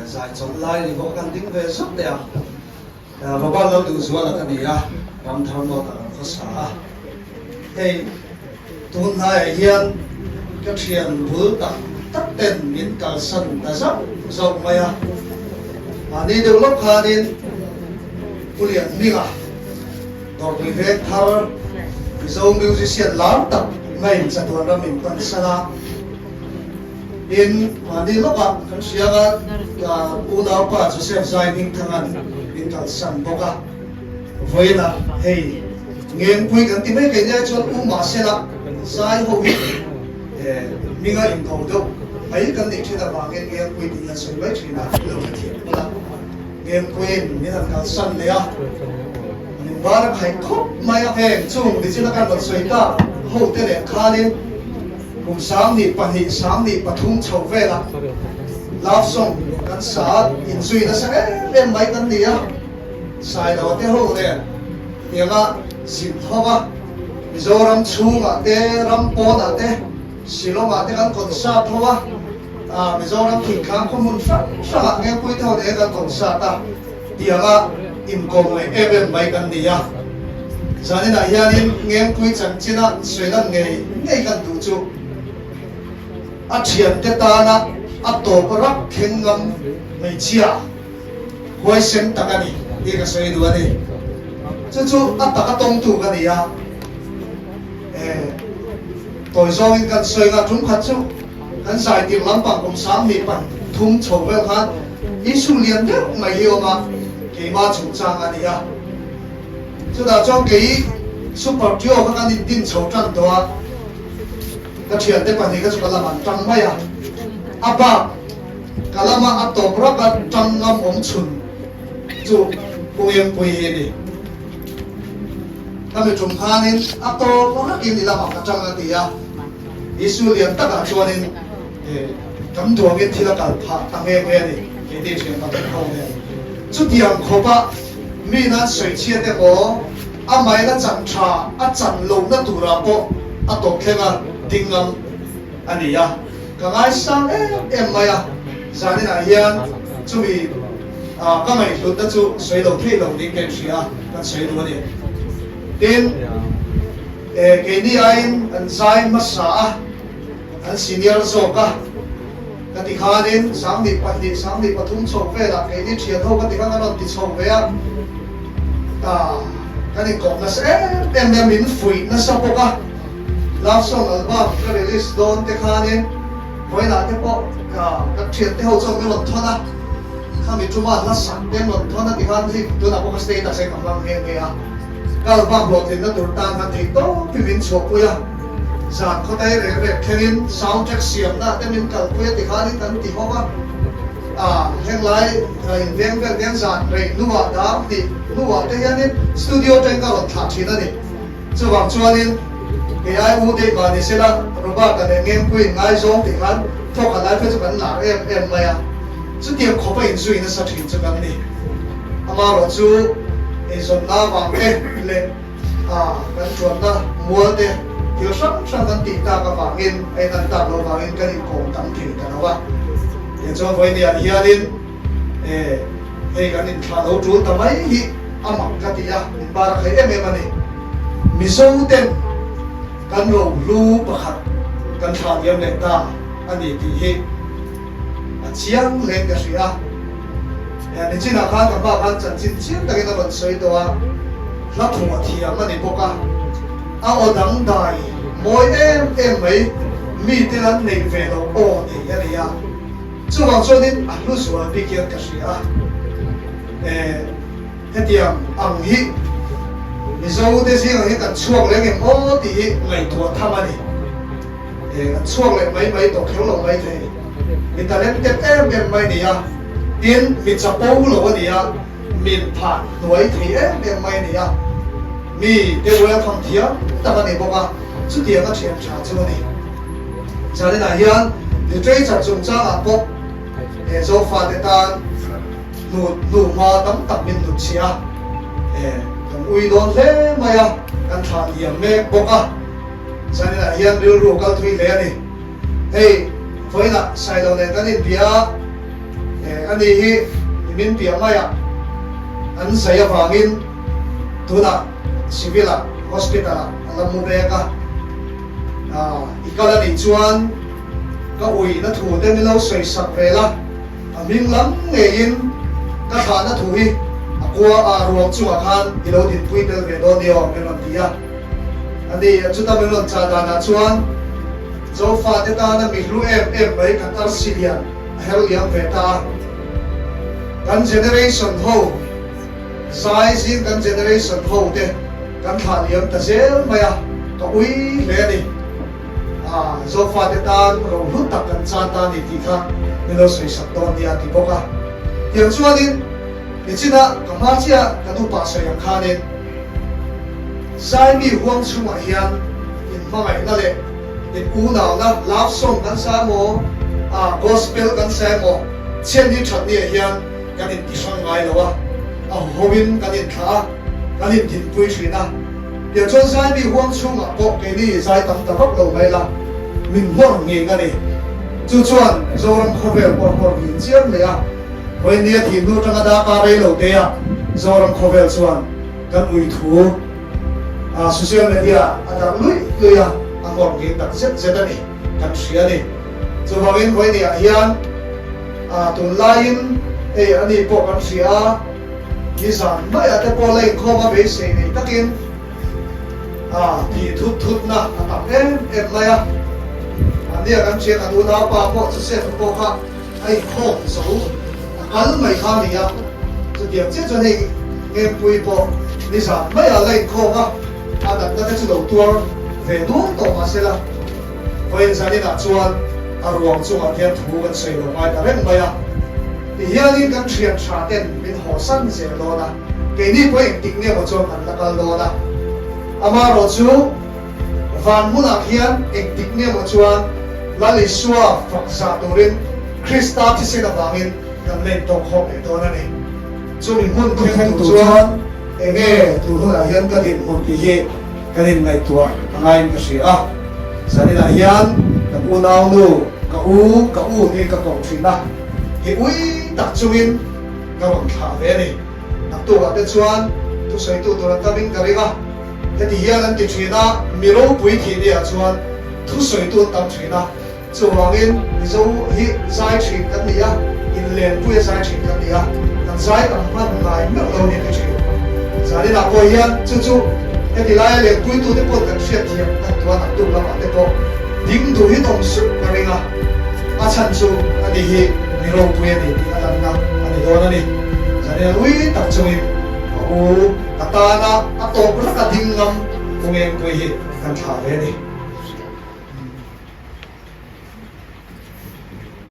giải chống lại thì có căn tính về rất đẹp và bao lâu từ xưa là cái gì à làm thao nó có xả thì tuần này hiện cái chuyện vừa tặng tất tên miền cả sân là rất rộng mày à đi được lúc hà đến liền đi à đó vì thế thao dâu musician lắm tập mình sẽ tuần ra mình còn xa in đi lúc à kan siaga una pa Joseph Zai Ning Thangan in kal san boka voila hey ngem pui kan ti mai ke ja chon uma sela sai ho hi minga in ko do ai kan ni thina ba ngem pui ti na soi bai thina lo ka thi bula ngem pui ni na kal san le a ni bar khai khop mai a heng chung ti china kan lo soi ka ho te le khalin cùng sáng ni pani sáng ni pathum chau vela love song kan sa in sui na sa em mai kan ni a sai lo te ho le yanga sim thoga mizoram chunga te rampon a te silong a te kan kon sa thoga mizoram thing khang khomun sa nge pui tho de kan kon sa ta tianga in kom le em mai kan ni a zani na hianin ngem pui chang china sui na ngei kan tu chu a thian te ta na a to rak khengam mai chia hoi sem takani đi ka soi du ani chu a ta ka tong tu ka ni a toi zo in kan soi nga thum khat chu kan sai ti lam pang kom sam mi pan thum chho vel khan isu lian de mai hiyo ma ke ma chu chang ani a chu da chong ke super tio ka kan din chho tran to a ka thian te pani ka chu kala man tang mai a aba kalama atop ra ka tang ngam om chun chu puyem puy ni kami chung khanin atop ra in ilama ka tang atia isu lian ta ka chuanin kam duang in thila kal pha tang he ni ke ti chen ma ko ne chu tiang khopa mi na soi chia te ko amai na chang tha a chan lo na tura po atop khenga dingam ania kangai sang em maya zani na hian chumi ka mai lut na chu soi lo thei lo ding ke thia kan soi lo ni tin ke ni ain an sai masa an senior zoka ka ti khanin sang ni pathum chok ve la ke ni thia tho ka ti khan an ti chok ve a ka ni ko na se em min fui na sa poka love song album ka release don te khanin voi na te po ka thiet te ho chong me lot thona khami chuma la sang te lot thona ti khan hi tu na po ka stay ta se kam lang he a ka album lot tin na tur tan kan thei to pi min chok pu ya san kho tai re re khenin soundtrack siam na te min kal pu ti khanin kan ti ho ba heng lai in veng san re nuwa da ti nuwa te hianin studio ten ka lot tha thina ni chuwang chuanin cái ai u đi mà đi xe la rồi ba cái nghe quên ngay giống thì hắn thôi cả lại phải cho hắn làm em mày à chứ tiền khó phải suy nó sao thì cho hắn đi ama rồi chú ấy rồi na vàng em lên cái chuẩn đó mua đi thiếu sắm sang cái tiền ta cái vàng in ấy cái tạm lô vàng in cái gì cũng tạm thì cái nào vậy để cho với đi anh ia lên ấy cái này thà đâu chú tao mấy hi ama cái gì à ba cái em này mi sâu tên kan ro lu pakhat kan thang yam le ta ani ti hi chiang len ka ria ni china kha ka ba kan chan chin chiang ta ke na soi to a la thuma thiam ani boka a odang dai moi em mai mi te lan nei ve lo o ni ya ria chu wang so din a lu su a bi ke ka ria hetiam ang hi mizo te si ngi kan chuak le nge mo ti ngai tu thamani kan chuak le mai to khelo lo mai the internet te em mai ni ya tin mi chapo lo ni ya min pha noi thi em mai ni ya mi te welcome thia ta ba ni boka chu ti ka thiam cha chu ni cha na hian ni trei cha chung cha a pok zo fa te tan nu ma tam tak min nu chia ui don le maya kan than hiam me boka sani na hian ru kal thui le ani hey foi na sai lo le kan in bia anh hi min piang mai an saya vangin tuna civil hospital alamu beka ikala ni chuan ka ui na thu te mi lo soi sak vela aming lam ngein ka kha na thu hi akwa ruang chu khan ilo din puitel ve do dio menon tia ani chuta menon cha da na chuan zo fa te ta na mi lu em bai ka tar silian hel yang ve ta kan generation ho size in kan generation ho te kan kha liam ta zel maya ka ui le ni zo fa te ta ro lu tak kan cha ta ni ti kha melo soi sak don dia ti boka yang chuan in ichina kamachia ka tu pa sa yang khanin sai mi huang chuma hian in mangai na le in una na love song kan sa mo gospel kan sa mo chen ni that ni hian kan in ti sang ngai lawa howin kan in kha kan in tin pui thina dia chon sai mi huang chuma po ke ni sai tam tabak lo mai la min hor nge ngani chu chuan zoram khovel por hin chiam le hoi nia thi nu tanga da ka re lo te zoram khovel chuan kan ui thu social media ada lui angor nge tak zet ani kan sia ni chu bawin hoi nia hian tun lain ani po kan sia ni san mai ate po lai khoma be se ni takin thì thút na tập em mày anh kan chia kan u na pa po chu se po kha ai khom so kal mai kha ni chu tiam che chu nei em pui po ni sa mai lai khoma đặt na chu lo tur ve du to ma se la poin sa ni na chuan ruang chu ma thiam thu kan sei lo mai ta reng mai thì hialin kan thiam tha ten min ho san se lo na ke ni poin tik ne mo chu kan ta kal lo na ama ro chu van muna khian ek tik ne mo chuan lali suwa faksa turin krista ti se na bangin kan len tok hok e to na ni chu min mun khen tu chuan enge tu huna hian ka din mun ti hi kan in ngai tua ngai ka si sani la hian kan u naw nu ka u ni ka kong thina hi ui tak chuin ka ron kha ve ni tak tu te chuan tu sei tu ran ta bing ka ringa thì hiện anh chỉ na miro bui thì đi à chuan thu soi tu tam thina chu wangin zo hi sai thrin kan ni in len bui sai thrin kan ni kan sai tam man ngai me lo ni ti sa ni na ko hian chu thì lai len bui tu te pot kan sia thiam kan tua na tu la ma te ko ding du hi tong su ka ringa chan chu ani hi miro bui ni ti alam na ani do na ni sa ni ui tak chu katana atop na kadingam kung em ko hi kan thave ni